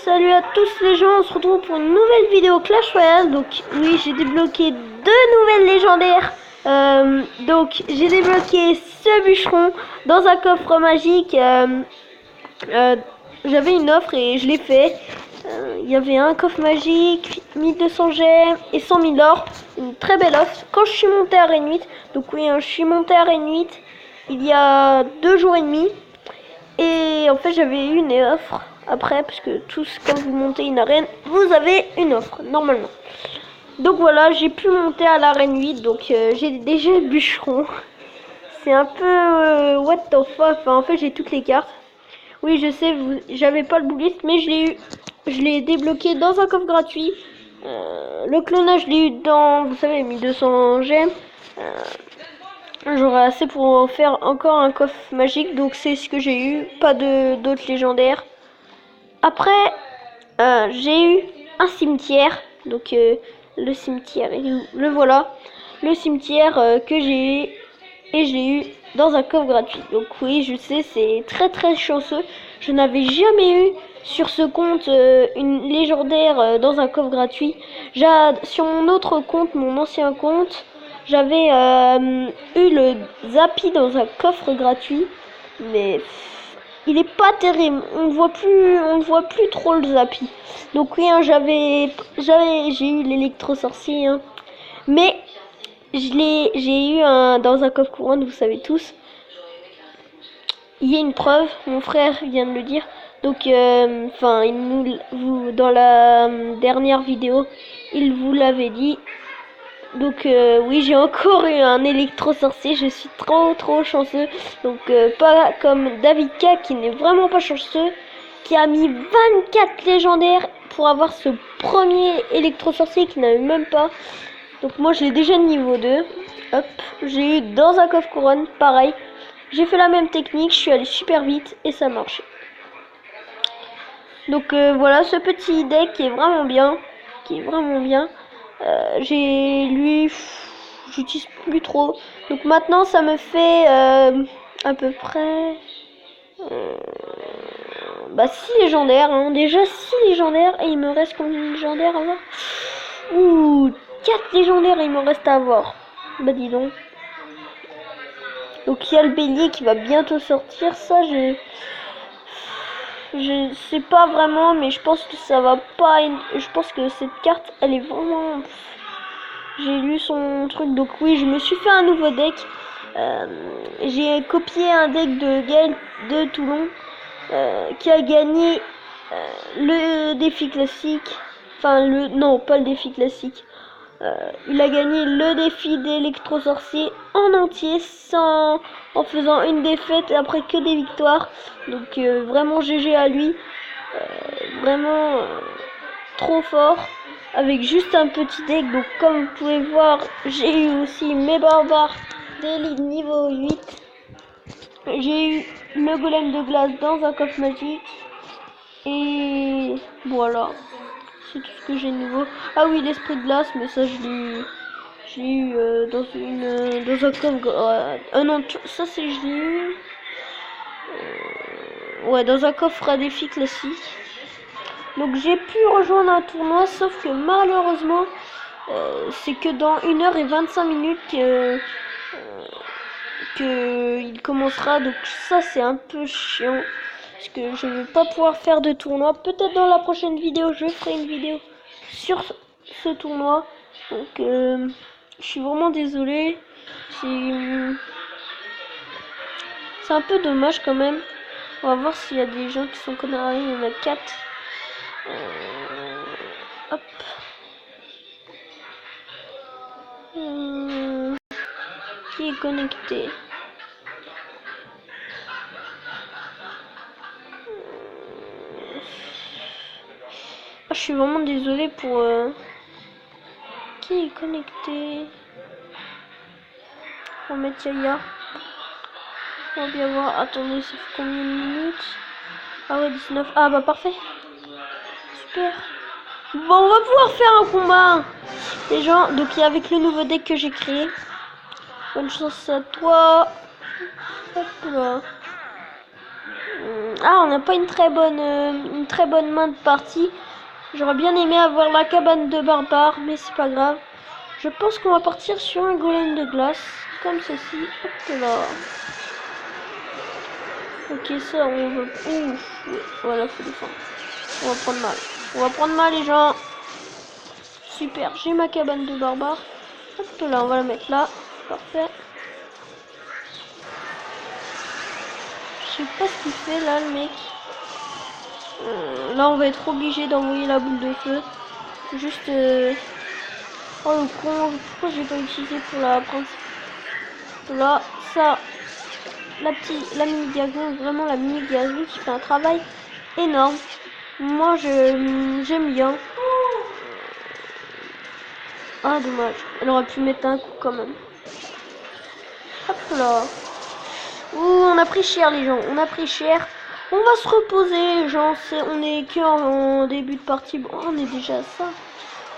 Salut à tous les gens, on se retrouve pour une nouvelle vidéo Clash Royale. Donc oui, j'ai débloqué deux nouvelles légendaires. Donc j'ai débloqué ce bûcheron dans un coffre magique. J'avais une offre et je l'ai fait. Il y avait un coffre magique, 1200 gemmes et 100 000 or. Une très belle offre. Quand je suis monté à Reine 8, donc oui, je suis monté à Reine 8 il y a 2 jours et demi. Et en fait j'avais eu une offre après, parce que tous, quand vous montez une arène, vous avez une offre, normalement. Donc voilà, j'ai pu monter à l'arène 8, donc j'ai déjà le bûcheron. C'est un peu what the fuck, enfin, en fait j'ai toutes les cartes. Oui, je sais, j'avais pas le bouliste, mais je l'ai débloqué dans un coffre gratuit. Le clonage, je l'ai eu dans, vous savez, 1200 gemmes. J'aurai assez pour en faire encore un coffre magique, donc c'est ce que j'ai eu, pas d'autres légendaires. Après, j'ai eu un cimetière, donc le cimetière, le voilà, le cimetière que j'ai eu, et je l'ai eu dans un coffre gratuit. Donc oui, je sais, c'est très chanceux. Je n'avais jamais eu sur ce compte une légendaire dans un coffre gratuit. Sur mon autre compte, mon ancien compte, j'avais eu le Zappy dans un coffre gratuit, mais il est pas terrible. On ne voit plus trop le Zappy. Donc oui, hein, j'ai eu l'électro-sorcier, hein. Mais j'ai eu dans un coffre couronne, vous savez tous. Il y a une preuve, mon frère vient de le dire. Donc, enfin, dans la dernière vidéo, il vous l'avait dit. Donc oui, j'ai encore eu un électro-sorcier, je suis trop chanceux. Donc pas comme David K qui n'est vraiment pas chanceux, qui a mis 24 légendaires pour avoir ce premier électro-sorcier qui n'avait même pas. Donc moi je l'ai déjà niveau 2. Hop, j'ai eu dans un coffre couronne, pareil. J'ai fait la même technique, je suis allé super vite et ça marchait. Donc voilà, ce petit deck qui est vraiment bien, j'utilise plus trop. Donc maintenant ça me fait à peu près 6 légendaires, hein. Déjà 6 légendaires, et il me reste combien de légendaires à avoir? Ouh, 4 légendaires il me reste à avoir. Bah dis donc. Donc il y a le bélier qui va bientôt sortir, ça je sais pas vraiment, mais je pense que ça va pas. Je pense que cette carte, elle est vraiment. J'ai lu son truc, donc oui, je me suis fait un nouveau deck. J'ai copié un deck de Gaël de Toulon qui a gagné le défi classique. Enfin, non, pas le défi classique. Il a gagné le défi d'électro-sorcier en entier en faisant une défaite et après que des victoires. Donc vraiment GG à lui. Vraiment trop fort. Avec juste un petit deck. Donc comme vous pouvez voir, j'ai eu aussi mes barbares d'élite niveau 8. J'ai eu le golem de glace dans un coffre magique. Et voilà. C'est tout ce que j'ai nouveau. Ah oui, l'esprit de glace, mais ça je l'ai eu dans un coffre. Non, ça c'est je l'ai eu. Ouais, dans un coffre à défi classique. Donc j'ai pu rejoindre un tournoi, sauf que malheureusement, c'est que dans 1h25 que il commencera. Donc ça c'est un peu chiant. Parce que je ne vais pas pouvoir faire de tournoi. Peut-être dans la prochaine vidéo, je ferai une vidéo sur ce tournoi. Donc, je suis vraiment désolée. C'est un peu dommage quand même. On va voir s'il y a des gens qui sont connardés. Il y en a 4. Hop. Qui est connecté? Je suis vraiment désolée pour... Qui est connecté? On va mettre Yaya. On va bien voir. Attendez, ça fait combien de minutes? Ah ouais, 19. Ah bah parfait. Super. Bon, on va pouvoir faire un combat. Les gens, donc avec le nouveau deck que j'ai créé. Bonne chance à toi. Hop là. Ah, on n'a pas une très bonne main de partie. J'aurais bien aimé avoir la cabane de barbare, mais c'est pas grave. Je pense qu'on va partir sur un golem de glace, comme ceci. Hop là. Ok, ça, on veut... Ouf, oui, voilà, faut défendre. On va prendre mal. On va prendre mal, les gens. Super, j'ai ma cabane de barbare. Hop là, on va la mettre là. Parfait. Je sais pas ce qu'il fait, là, le mec. Là, on va être obligé d'envoyer la boule de feu. Juste... Oh, le con, pourquoi j'ai pas utilisé pour la principe. Là, ça... La mini gazon, vraiment la mini gazon qui fait un travail énorme. Moi j'aime bien. Ah dommage, elle aurait pu mettre un coup quand même. Hop là. Ouh, on a pris cher les gens, on a pris cher. On va se reposer les gens, on est que en début de partie. Bon, on est déjà à ça.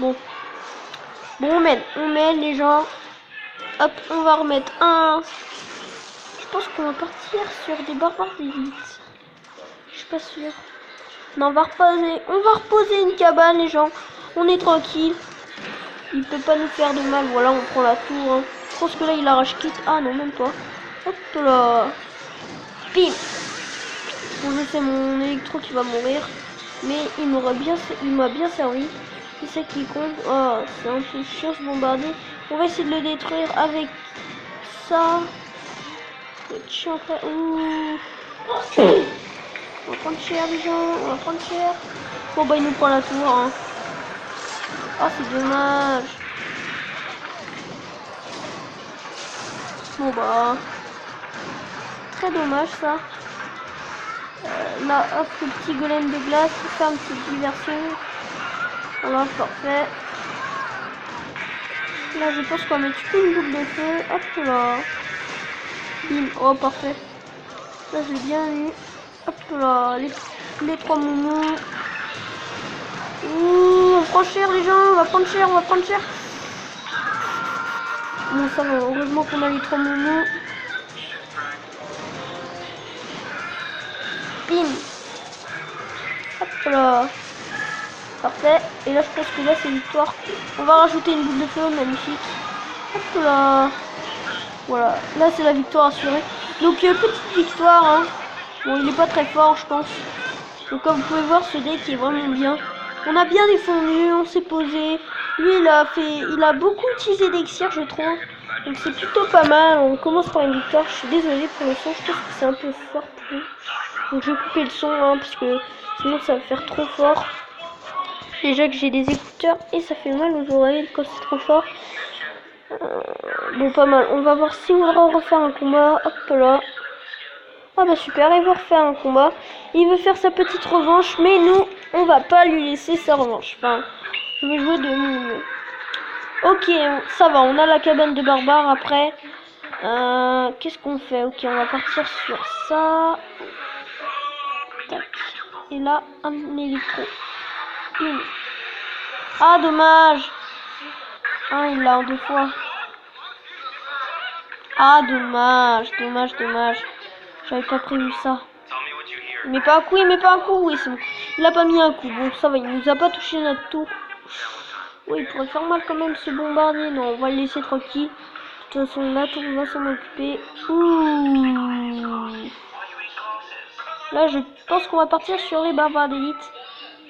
Bon, on mène les gens. Hop, on va remettre un. Je pense qu'on va partir sur des barbares d'élite. Je suis pas sûre. Non, on va reposer une cabane, les gens. On est tranquille. Il peut pas nous faire de mal. Voilà, on prend la tour. Hein. Je pense que là, il arrache quitte. Ah non, même pas. Hop là. Bim. Bon, je sais, mon électro qui va mourir. Mais il m'a bien servi. C'est ça qui compte. Oh, c'est un peu chiant ce bombardier. On va essayer de le détruire avec ça. C'est chiant après. Ouh. On va prendre cher les gens, on va prendre cher. Bon bah il nous prend la tour hein. Oh c'est dommage. Bon bah très dommage ça. Là hop le petit golem de glace pour faire une petite diversion. Voilà parfait. Là je pense qu'on va mettre une boule de feu. Hop là. Bim. Oh parfait. Là je l'ai bien eu. Hop là. Les trois moumous. Ouh, on prend cher les gens, on va prendre cher. Bon ça va, heureusement qu'on a les trois moumous. Bim. Hop là. Parfait. Et là je pense que là c'est victoire. On va rajouter une boule de feu, magnifique. Hop là. Voilà, là c'est la victoire assurée. Donc petite victoire hein. Bon il est pas très fort je pense. Donc comme vous pouvez voir ce deck est vraiment bien. On a bien défendu, on s'est posé. Lui il a beaucoup utilisé d'exir je trouve. Donc c'est plutôt pas mal. On commence par une victoire. Je suis désolée pour le son, je pense que c'est un peu fort pour lui. Donc je vais couper le son hein, parce que sinon ça va faire trop fort. Déjà que j'ai des écouteurs et ça fait mal aux oreilles quand c'est trop fort. Bon pas mal. On va voir si on va refaire un combat. Hop là. Ah bah super, il veut refaire un combat. Il veut faire sa petite revanche, mais nous, on va pas lui laisser sa revanche. Enfin, je vais jouer de mon mieux. Ok, ça va, on a la cabane de barbare après. Qu'est-ce qu'on fait? Ok, on va partir sur ça. Tac. Et là, un électro. Ah, dommage. Ah, il l'a en deux fois. Ah, dommage. J'avais pas prévu ça. Il met pas un coup, oui, c'est bon. Il a pas mis un coup, bon ça va, il nous a pas touché notre tour. Oui, il pourrait faire mal quand même ce bombardier, non, on va le laisser tranquille. De toute façon, la tour va s'en occuper. Ouh. Là, je pense qu'on va partir sur les barbares d'élite.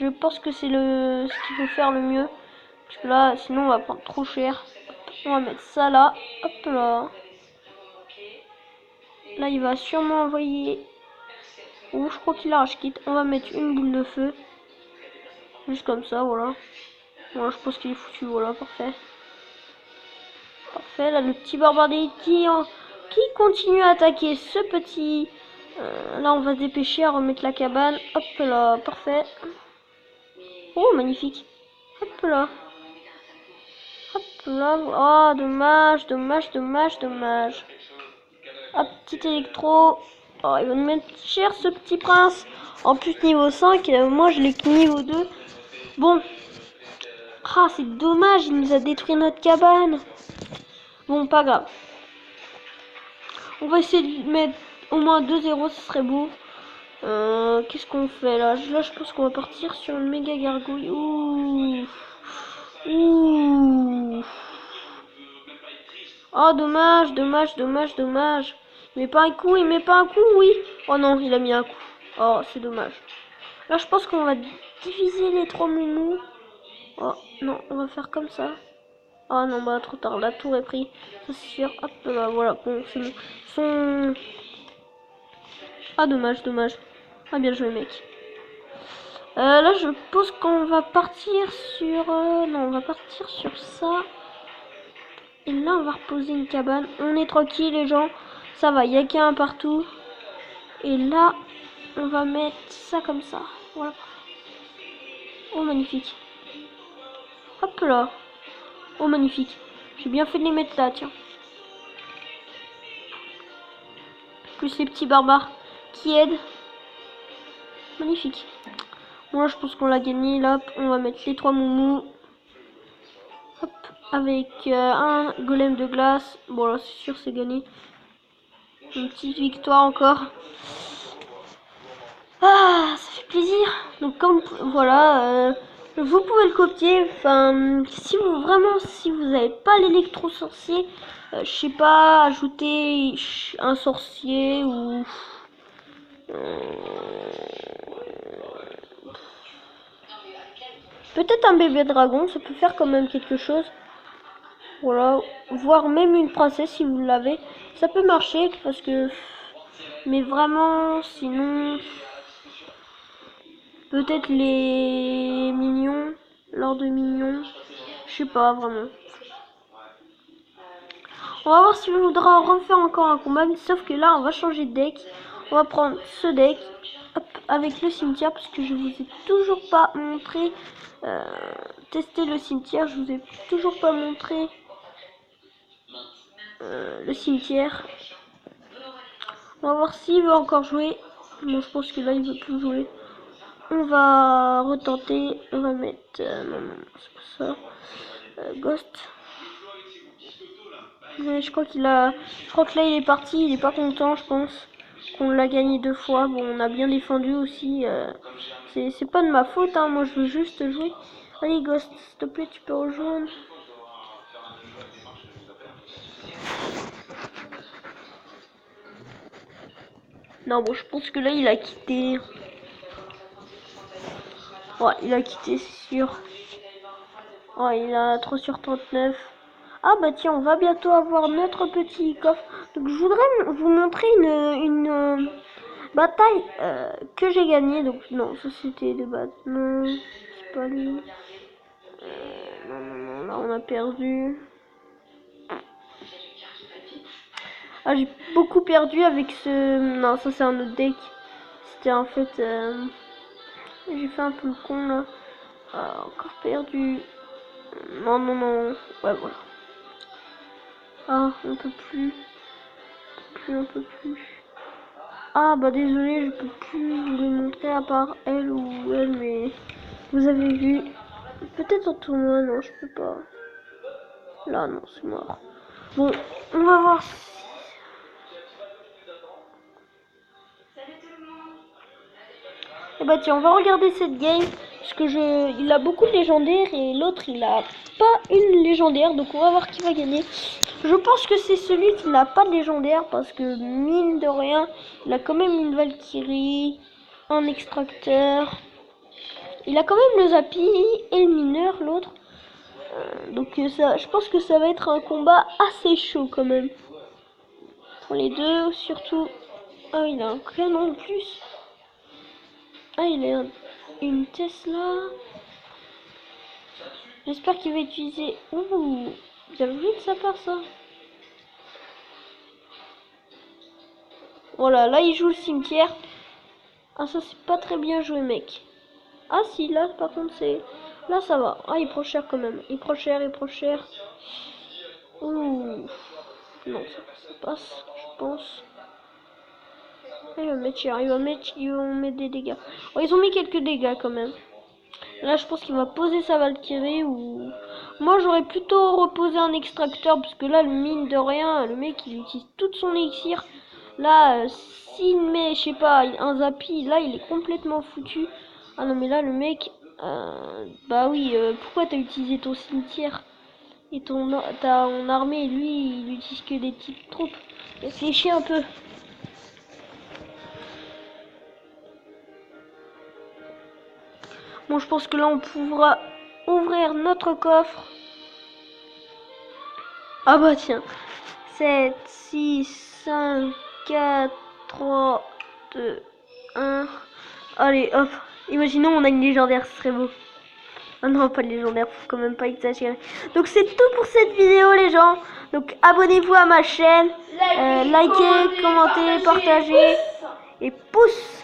Je pense que c'est ce qu'il faut faire le mieux. Parce que là, sinon on va prendre trop cher. On va mettre ça là, hop là. Là, il va sûrement envoyer... Oh, je crois qu'il arrache quitte. On va mettre une boule de feu. Juste comme ça, voilà. Voilà, je pense qu'il est foutu, voilà, parfait. Parfait, là, le petit barbare qui continue à attaquer ce petit... là, on va se dépêcher à remettre la cabane. Hop là, parfait. Oh, magnifique. Hop là. Hop là. Oh, dommage. Hop, petit électro. Oh, il va nous mettre cher ce petit prince. En plus niveau 5, moi je l'ai que niveau 2. Bon. Ah, c'est dommage, il nous a détruit notre cabane. Bon, pas grave. On va essayer de mettre au moins 2-0, ce serait beau. Qu'est-ce qu'on fait là? Là, je pense qu'on va partir sur une méga gargouille. Ouh. Ouh. Oh, dommage, dommage, dommage, dommage. Il met pas un coup, il met pas un coup, oui. Oh non, il a mis un coup. Oh, c'est dommage. Là, je pense qu'on va diviser les 3 moumous. Oh, non, on va faire comme ça. Oh non, bah trop tard, la tour est prise. Ça c'est sûr. Hop là, voilà. Bon, c'est bon. Son... Ah, dommage, dommage. Ah, bien joué, mec. Là, je pense qu'on va partir sur... non, on va partir sur ça. Et là, on va reposer une cabane. On est tranquille, les gens. Ça va, il y a qu'un partout. Et là, on va mettre ça comme ça. Voilà. Oh, magnifique. Hop là. Oh, magnifique. J'ai bien fait de les mettre là, tiens. Plus les petits barbares qui aident. Magnifique. Moi, je pense qu'on l'a gagné. Là, on va mettre les 3 moumous. Hop, avec un golem de glace. Bon, là, c'est sûr, c'est gagné. Une petite victoire encore. Ah, ça fait plaisir. Donc, comme voilà, vous pouvez le copier. Enfin, si vous n'avez pas l'électro-sorcier, je sais pas, ajouter un sorcier ou peut-être un bébé dragon, ça peut faire quand même quelque chose. Voilà, voire même une princesse si vous l'avez. Ça peut marcher parce que... Mais vraiment, sinon... Peut-être les mignons, lors de mignons. Je sais pas vraiment. On va voir si on voudra refaire encore un combat. Sauf que là, on va changer de deck. On va prendre ce deck. Hop, avec le cimetière. Parce que je vous ai toujours pas montré... tester le cimetière. Je vous ai toujours pas montré... le cimetière. On va voir s'il veut encore jouer. Bon, je pense que là, il veut plus jouer. On va retenter. On va mettre... non, non, c'est pas ça. Ghost. Mais je crois qu'il a... Je crois que là, il est parti. Il est pas content, je pense. Qu'on l'a gagné 2 fois. Bon, on a bien défendu aussi. C'est pas de ma faute, hein. Moi, je veux juste jouer. Allez, Ghost, s'il te plaît, tu peux rejoindre. Non, bon, je pense que là, il a quitté. Ouais, il a quitté, c'est sûr. Ouais, il a 3 sur 39. Ah bah tiens, on va bientôt avoir notre petit coffre. Donc je voudrais vous montrer une bataille que j'ai gagnée. Donc non, ça c'était de base. Non, c'est pas lui. Non, non, non, là on a perdu. Ah, j'ai beaucoup perdu avec ce... Non, ça c'est un autre deck. C'était en fait... J'ai fait un peu le con là. Ah, encore perdu. Non, non, non. Ouais, voilà. Ah, on peut plus. On peut plus. Ah, bah désolé, je peux plus vous le montrer à part elle ou elle, mais vous avez vu. Peut-être en tournoi, non, je peux pas. Là, non, c'est mort. Bon, on va voir. Et bah tiens, on va regarder cette game. Parce que il a beaucoup de légendaires et l'autre il a pas une légendaire. Donc on va voir qui va gagner. Je pense que c'est celui qui n'a pas de légendaire. Parce que mine de rien, il a quand même une Valkyrie, un extracteur. Il a quand même le Zapi et le mineur, l'autre. Donc ça, je pense que ça va être un combat assez chaud quand même. Pour les deux, surtout. Ah, il a un canon en plus. Ah, il a une Tesla. J'espère qu'il va utiliser... Ouh, bien vu de sa part ça. Voilà, là il joue le cimetière. Ah, ça c'est pas très bien joué, mec. Ah si, là par contre c'est... Là ça va. Ah, il prend cher quand même. Il prend cher, il prend cher. Ouh. Non, ça passe, je pense. Il va mettre cher, ils vont mettre des dégâts. Oh, ils ont mis quelques dégâts quand même. Là, je pense qu'il va poser sa Valkyrie ou... Moi, j'aurais plutôt reposé un extracteur parce que là, le mine de rien, le mec, il utilise toute son élixir. Là, s'il met, je sais pas, un Zappi, là il est complètement foutu. Ah non mais là le mec, bah oui, pourquoi t'as utilisé ton cimetière et ton armée, lui il utilise que des petites troupes. Réfléchis un peu. Bon, je pense que là on pourra ouvrir notre coffre. Ah bah tiens, 7, 6, 5, 4, 3, 2, 1. Allez, hop. Imaginons on a une légendaire, ce serait beau. Ah non, pas de légendaire, faut quand même pas exagérer. Donc c'est tout pour cette vidéo les gens. Donc abonnez-vous à ma chaîne, likez, commentez, partagez et pouce.